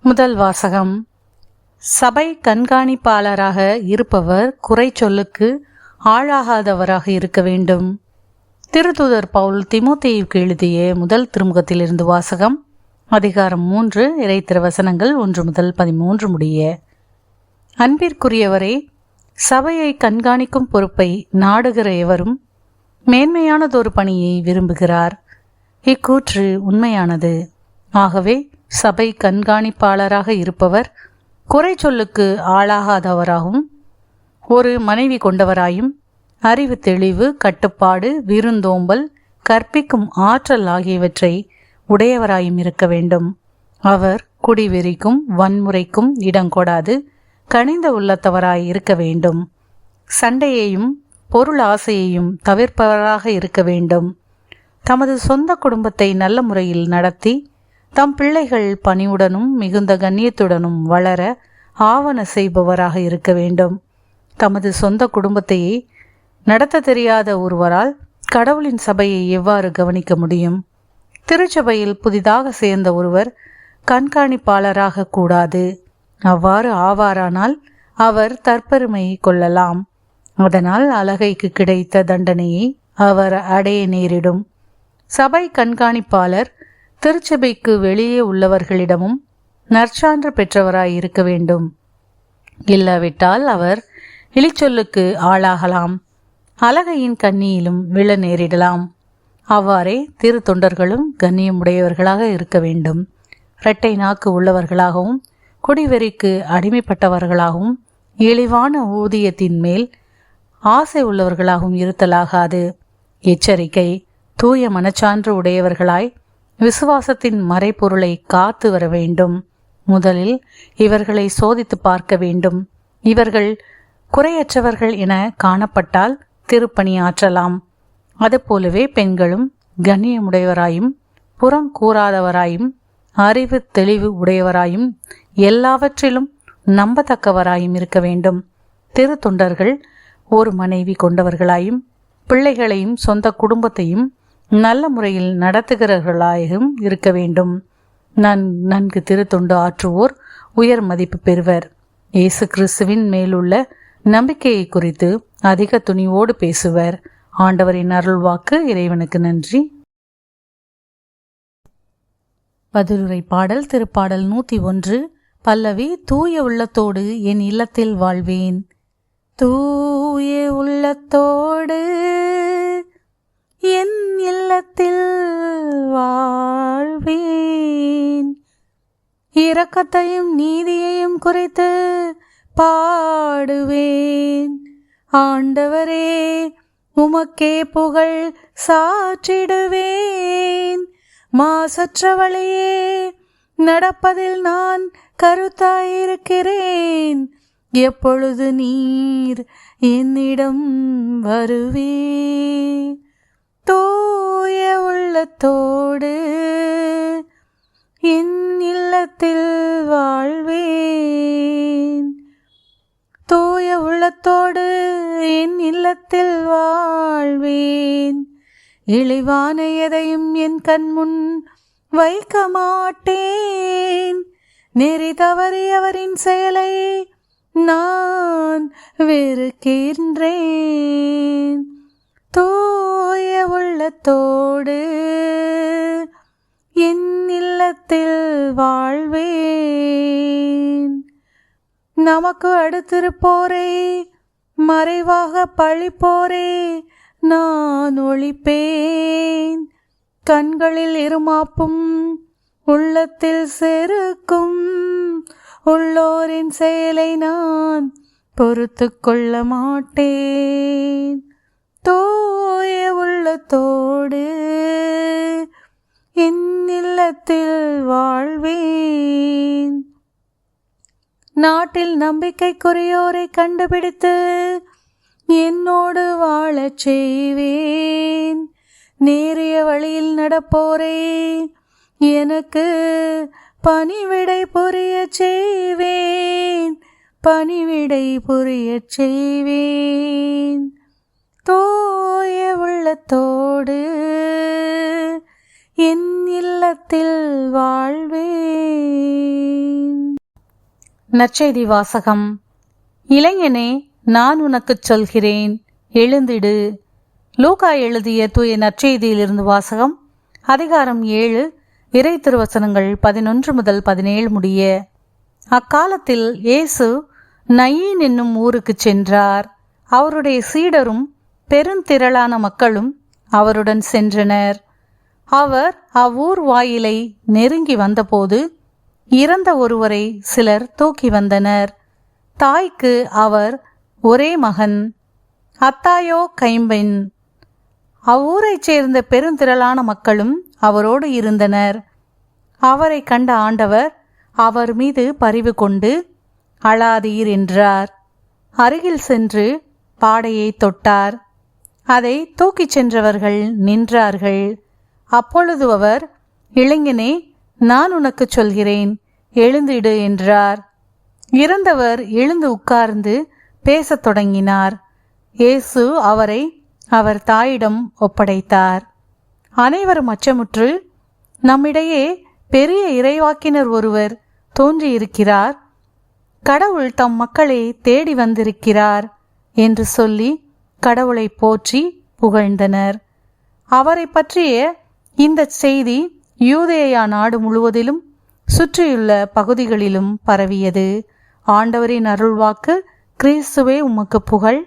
முதல் வாசகம். சபை கண்காணிப்பாளராக இருப்பவர் குறை சொல்லுக்கு ஆளாகாதவராக இருக்க வேண்டும். திருத்தூதர் பவுல் தீமோத்தேயுவுக்கு எழுதிய முதல் திருமுகத்திலிருந்து வாசகம். அதிகாரம் 3, இறைத்திருவசனங்கள் 1 முதல் 13 முடிய. அன்பிற்குரியவரே, சபையை கண்காணிக்கும் பொறுப்பை நாடுகிற எவரும் மேன்மையானதொரு பணியை விரும்புகிறார். இக்கூற்று உண்மையானது. ஆகவே சபை கண்காணிப்பாளராக இருப்பவர் குறை சொல்லுக்கு ஆளாகாதவராகவும், ஒரு மனைவி கொண்டவராயும், அறிவு தெளிவு, கட்டுப்பாடு, விருந்தோம்பல், கற்பிக்கும் ஆற்றல் ஆகியவற்றை உடையவராயும் இருக்க வேண்டும். அவர் குடிவெறிக்கும் வன்முறைக்கும் இடங்கொடாது கனிந்த உள்ளத்தவராய் இருக்க வேண்டும். சண்டையையும் பொருள் ஆசையையும் தவிர்ப்பவராக இருக்க வேண்டும். தமது சொந்த குடும்பத்தை நல்ல முறையில் நடத்தி தம் பிள்ளைகள் பணிவுடனும் மிகுந்த கண்ணியத்துடனும் வளர ஆவண செய்பவராக இருக்க வேண்டும். தமது சொந்த குடும்பத்தையே நடத்த தெரியாத ஒருவரால் கடவுளின் சபையை எவ்வாறு கவனிக்க முடியும்? திருச்சபையில் புதிதாக சேர்ந்த ஒருவர் கண்காணிப்பாளராக கூடாது. அவ்வாறு ஆவாரானால் அவர் தற்பெருமை கொள்ளலாம். அதனால் அலகைக்கு கிடைத்த தண்டனையை அவர் அடைய நேரிடும். சபை கண்காணிப்பாளர் திருச்சபைக்கு வெளியே உள்ளவர்களிடமும் நற்சான்று பெற்றவராய் இருக்க வேண்டும். இல்லாவிட்டால் அவர் இழிச்சொல்லுக்கு ஆளாகலாம், அலகையின் கண்ணியிலும் விழ நேரிடலாம். அவ்வாறே திரு தொண்டர்களும் கண்ணியமுடையவர்களாக இருக்க வேண்டும். இரட்டை நாக்கு உள்ளவர்களாகவும், குடிவெறிக்கு அடிமைப்பட்டவர்களாகவும், இழிவான ஊதியத்தின் மேல் ஆசை உள்ளவர்களாகவும் இருத்தலாகாது. எச்சரிக்கை: தூய மனச்சான்று உடையவர்களாய் விசுவாசத்தின் மறைபொருளை காத்து வர வேண்டும். முதலில் இவர்களை சோதித்து பார்க்க வேண்டும். இவர்கள் குறையற்றவர்கள் என காணப்பட்டால் திருப்பணி ஆற்றலாம். அதுபோலவே பெண்களும் கண்ணியமுடையவராயும், புறம் கூறாதவராயும், அறிவு தெளிவு உடையவராயும், எல்லாவற்றிலும் நம்பத்தக்கவராயும் இருக்க வேண்டும். திரு தொண்டர்கள் ஒரு மனைவி கொண்டவர்களாயும், பிள்ளைகளையும் சொந்த குடும்பத்தையும் நல்ல முறையில் நடத்துகிறவர்களாயும் இருக்க வேண்டும். நன்கு திருத்தொண்டு ஆற்றுவோர் உயர் மதிப்பு பெறுவர். இயேசு கிறிஸ்துவின் மேலுள்ள நம்பிக்கையை குறித்து அதிக துணிவோடு பேசுவர். ஆண்டவரின் அருள்வாக்கு. இறைவனுக்கு நன்றி. பதிலுரை பாடல். திருப்பாடல் 101. பல்லவி. தூய உள்ளத்தோடு என் இல்லத்தில் வாழ்வேன். தூய உள்ளத்தோடு என் இல்லத்தில் வாழ்வேன். இரக்கத்தையும் நீதியையும் குறித்து பாடுவேன். ஆண்டவரே, உமக்கே புகழ் சாற்றிடுவேன். மாசற்ற வழியே நடப்பதில் நான் கருத்தாயிருக்கிறேன். எப்பொழுது நீர் என்னிடம் வருவே. தூய உள்ளத்தோடு என் இல்லத்தில் வாழ்வேன். தூய உள்ளத்தோடு என் இல்லத்தில் வாழ்வேன். இழிவான எதையும் என் கண்முன் வைக்க மாட்டேன். நெறி தவறியவரின் செயலை நான் வெறுக்கின்றேன். தூய உள்ளத்தோடு என் இல்லத்தில் வாழ்வேன். நமக்கு அடுத்திருப்போரே, மறைவாக பழிப்போரே நான் ஒழிப்பேன். கண்களில் இருமாப்பும் உள்ளத்தில் செருக்கும் உள்ளோரின் செயலை நான் பொறுத்து கொள்ள மாட்டேன். தூய உள்ளத்தோடு என் இல்லத்தில் வாழ்வேன். நாட்டில் நம்பிக்கைக்குரியோரை கண்டுபிடித்து என்னோடு வாழச் செய்வேன். நேரிய வழியில் நடப்போரை எனக்கு பணிவிடை புரியச் செய்வேன். பணிவிடை புரியச் செய்வேன். தூய உள்ளத்தோடு என் இல்லத்தில் வாழ்வேன். நற்செய்தி வாசகம். இளைஞனே, நான் உனக்குச் சொல்கிறேன், எழுந்திடு. லூக்கா எழுதிய தூய நற்செய்தியிலிருந்து வாசகம். அதிகாரம் 7, இறை திருவசனங்கள் 11 முதல் 17 முடிய. அக்காலத்தில் இயேசு நயீன் என்னும் ஊருக்கு சென்றார். அவருடைய சீடரும் பெருந்திரளான மக்களும் அவருடன் சென்றனர். அவர் அவ்வூர் வாயிலை நெருங்கி வந்தபோது இறந்த ஒருவரை சிலர் தூக்கி வந்தனர். தாய்க்கு அவர் ஒரே மகன், அத்தாயோ கைம்பெண். அவ்வூரைச் சேர்ந்த பெருந்திரளான மக்களும் அவரோடு இருந்தனர். அவரை கண்ட ஆண்டவர் அவர் மீது பரிவு கொண்டு, அழாதீர் என்றார். அருகில் சென்று பாடையை தொட்டார். அதை தூக்கிச் சென்றவர்கள் நின்றார்கள். அப்பொழுது அவர், இளைஞனே, நான் உனக்கு சொல்கிறேன், எழுந்திடு என்றார். இறந்தவர் எழுந்து உட்கார்ந்து பேசத் தொடங்கினார். இயேசு அவரை அவர் தாயிடம் ஒப்படைத்தார். அனைவரும் அச்சமுற்று, நம்மிடையே பெரிய இறைவாக்கினர் ஒருவர் தோன்றியிருக்கிறார், கடவுள் தம் மக்களை தேடி வந்திருக்கிறார் என்று சொல்லி கடவுளை போற்றி புகழ்ந்தனர். அவரை பற்றிய இந்த செய்தி யூதேயா நாடு முழுவதிலும் சுற்றியுள்ள பகுதிகளிலும் பரவியது. ஆண்டவரின் அருள்வாக்கு. கிறிஸ்துவே உமக்கு புகழ்.